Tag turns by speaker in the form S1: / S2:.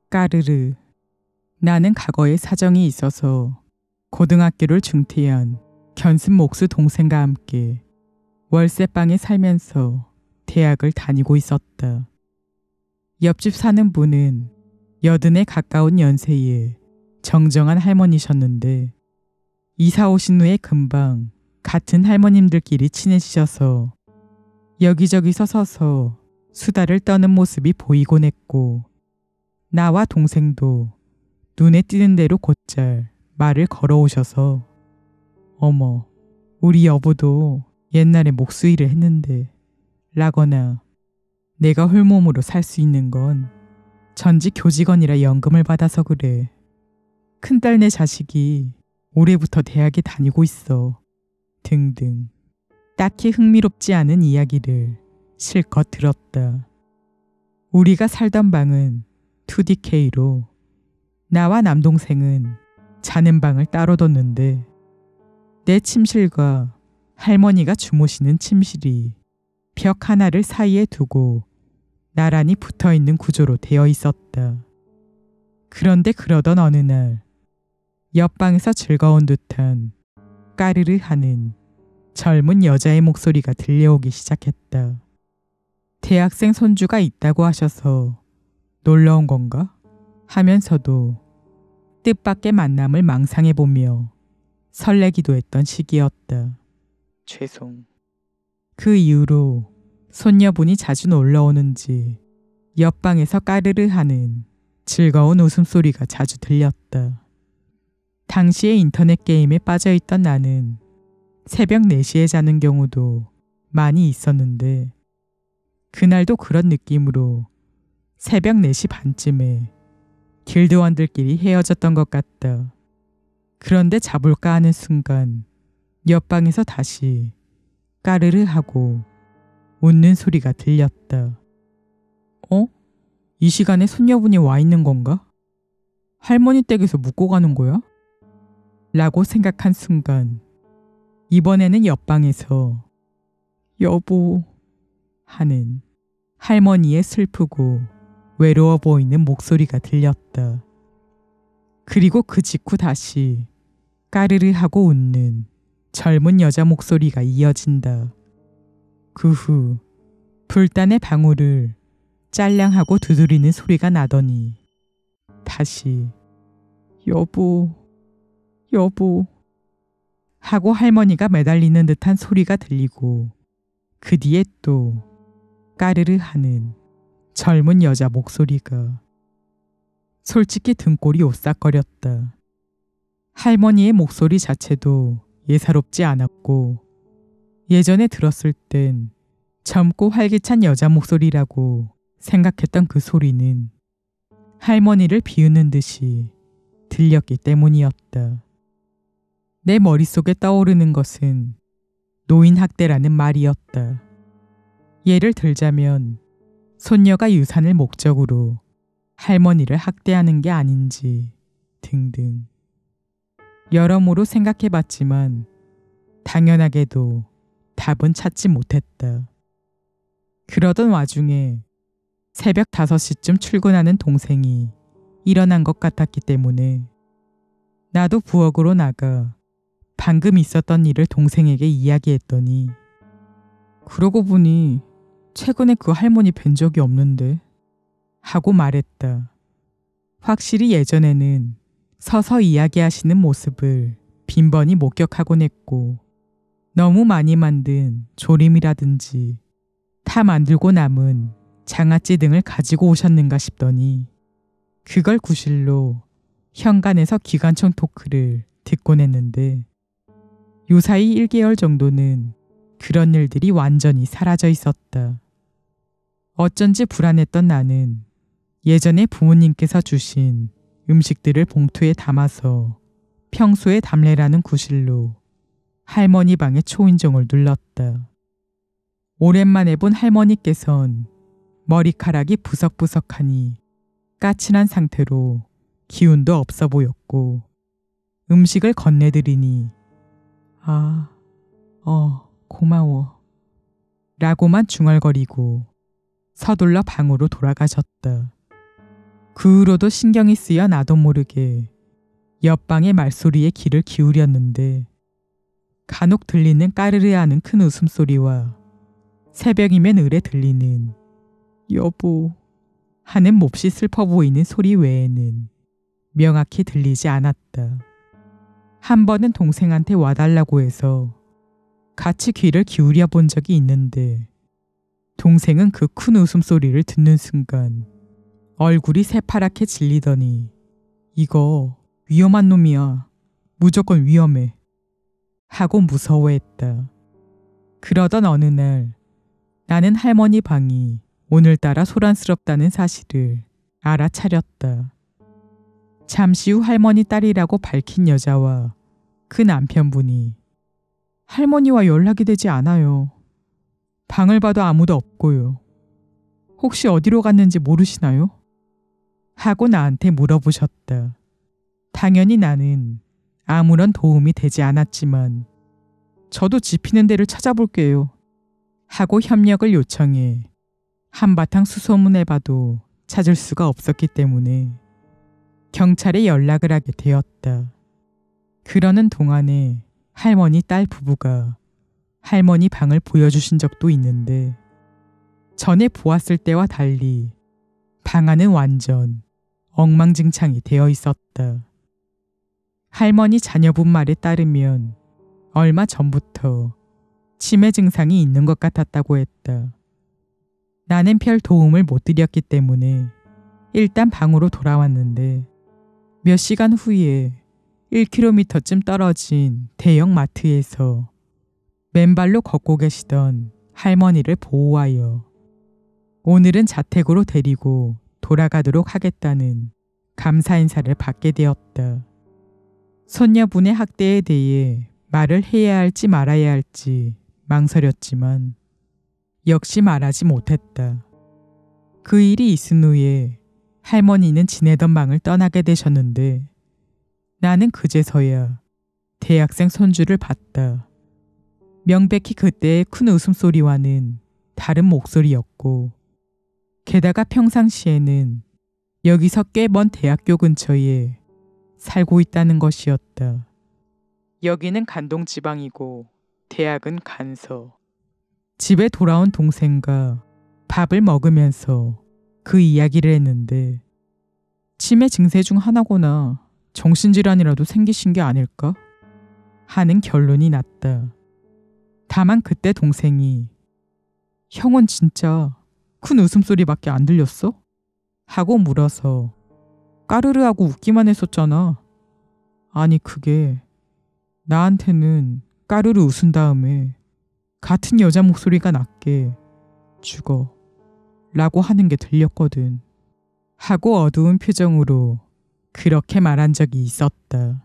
S1: 까르르. 나는 과거에 사정이 있어서 고등학교를 중퇴한 견습 목수 동생과 함께 월세방에 살면서 대학을 다니고 있었다. 옆집 사는 분은 80에 가까운 연세의 정정한 할머니셨는데 이사 오신 후에 금방 같은 할머님들끼리 친해지셔서 여기저기서 서서 수다를 떠는 모습이 보이곤 했고 나와 동생도 눈에 띄는 대로 곧잘 말을 걸어오셔서 어머, 우리 여보도 옛날에 목수 일을 했는데 라거나 내가 홀몸으로 살 수 있는 건 전직 교직원이라 연금을 받아서 그래. 큰딸네 자식이 올해부터 대학에 다니고 있어. 등등 딱히 흥미롭지 않은 이야기를 실컷 들었다. 우리가 살던 방은 2DK로 나와 남동생은 자는 방을 따로 뒀는데 내 침실과 할머니가 주무시는 침실이 벽 하나를 사이에 두고 나란히 붙어있는 구조로 되어 있었다. 그런데 그러던 어느 날 옆방에서 즐거운 듯한 까르르 하는 젊은 여자의 목소리가 들려오기 시작했다. 대학생 손주가 있다고 하셔서 놀러 온 건가? 하면서도 뜻밖의 만남을 망상해보며 설레기도 했던 시기였다. 죄송. 그 이후로 손녀분이 자주 놀러 오는지 옆방에서 까르르 하는 즐거운 웃음소리가 자주 들렸다. 당시에 인터넷 게임에 빠져있던 나는 새벽 4시에 자는 경우도 많이 있었는데 그날도 그런 느낌으로 새벽 4시 반쯤에 길드원들끼리 헤어졌던 것 같다. 그런데 자볼까 하는 순간 옆방에서 다시 까르르 하고 웃는 소리가 들렸다. 어? 이 시간에 손녀분이 와 있는 건가? 할머니 댁에서 묵고 가는 거야? 라고 생각한 순간 이번에는 옆방에서 여보 하는 할머니의 슬프고 외로워 보이는 목소리가 들렸다. 그리고 그 직후 다시 까르르 하고 웃는 젊은 여자 목소리가 이어진다. 그 후 불단의 방울을 짤랑하고 두드리는 소리가 나더니 다시 여보, 여보 하고 할머니가 매달리는 듯한 소리가 들리고 그 뒤에 또 까르르 하는 젊은 여자 목소리가. 솔직히 등골이 오싹거렸다. 할머니의 목소리 자체도 예사롭지 않았고 예전에 들었을 땐 젊고 활기찬 여자 목소리라고 생각했던 그 소리는 할머니를 비웃는 듯이 들렸기 때문이었다. 내 머릿속에 떠오르는 것은 노인학대라는 말이었다. 예를 들자면 손녀가 유산을 목적으로 할머니를 학대하는 게 아닌지 등등. 여러모로 생각해봤지만 당연하게도 답은 찾지 못했다. 그러던 와중에 새벽 5시쯤 출근하는 동생이 일어난 것 같았기 때문에 나도 부엌으로 나가 방금 있었던 일을 동생에게 이야기했더니 그러고 보니 최근에 그 할머니 뵌 적이 없는데 하고 말했다. 확실히 예전에는 서서 이야기하시는 모습을 빈번히 목격하곤 했고 너무 많이 만든 조림이라든지 다 만들고 남은 장아찌 등을 가지고 오셨는가 싶더니 그걸 구실로 현관에서 기관총 토크를 듣곤 했는데 요사이 1개월 정도는 그런 일들이 완전히 사라져 있었다. 어쩐지 불안했던 나는 예전에 부모님께서 주신 음식들을 봉투에 담아서 평소에 담례라는 구실로 할머니 방의 초인종을 눌렀다. 오랜만에 본 할머니께선 머리카락이 부석부석하니 까칠한 상태로 기운도 없어 보였고 음식을 건네드리니 고마워 라고만 중얼거리고 서둘러 방으로 돌아가셨다. 그 후로도 신경이 쓰여 나도 모르게 옆방의 말소리에 귀를 기울였는데 간혹 들리는 까르르 하는 큰 웃음소리와 새벽이면 을에 들리는 여보 하는 몹시 슬퍼 보이는 소리 외에는 명확히 들리지 않았다. 한 번은 동생한테 와달라고 해서 같이 귀를 기울여 본 적이 있는데 동생은 그 큰 웃음소리를 듣는 순간 얼굴이 새파랗게 질리더니 이거 위험한 놈이야. 무조건 위험해. 하고 무서워했다. 그러던 어느 날 나는 할머니 방이 오늘따라 소란스럽다는 사실을 알아차렸다. 잠시 후 할머니 딸이라고 밝힌 여자와 그 남편분이 할머니와 연락이 되지 않아요. 방을 봐도 아무도 없고요. 혹시 어디로 갔는지 모르시나요? 하고 나한테 물어보셨다. 당연히 나는 아무런 도움이 되지 않았지만 저도 지피는 데를 찾아볼게요. 하고 협력을 요청해 한바탕 수소문해봐도 찾을 수가 없었기 때문에 경찰에 연락을 하게 되었다. 그러는 동안에 할머니 딸 부부가 할머니 방을 보여주신 적도 있는데 전에 보았을 때와 달리 방 안은 완전 엉망진창이 되어 있었다. 할머니 자녀분 말에 따르면 얼마 전부터 치매 증상이 있는 것 같았다고 했다. 나는 별 도움을 못 드렸기 때문에 일단 방으로 돌아왔는데 몇 시간 후에 1km쯤 떨어진 대형 마트에서 맨발로 걷고 계시던 할머니를 보호하여 오늘은 자택으로 데리고 돌아가도록 하겠다는 감사 인사를 받게 되었다. 손녀분의 학대에 대해 말을 해야 할지 말아야 할지 망설였지만 역시 말하지 못했다. 그 일이 있은 후에 할머니는 지내던 방을 떠나게 되셨는데 나는 그제서야 대학생 손주를 봤다. 명백히 그때의 큰 웃음소리와는 다른 목소리였고 게다가 평상시에는 여기서 꽤 먼 대학교 근처에 살고 있다는 것이었다. 여기는 간동 지방이고 대학은 간서. 집에 돌아온 동생과 밥을 먹으면서 그 이야기를 했는데 치매 증세 중 하나거나 정신질환이라도 생기신 게 아닐까? 하는 결론이 났다. 다만 그때 동생이 형은 진짜 큰 웃음소리밖에 안 들렸어? 하고 물어서 까르르하고 웃기만 했었잖아. 아니 그게 나한테는 까르르 웃은 다음에 같은 여자 목소리가 낮게 죽어 라고 하는 게 들렸거든. 하고 어두운 표정으로 그렇게 말한 적이 있었다.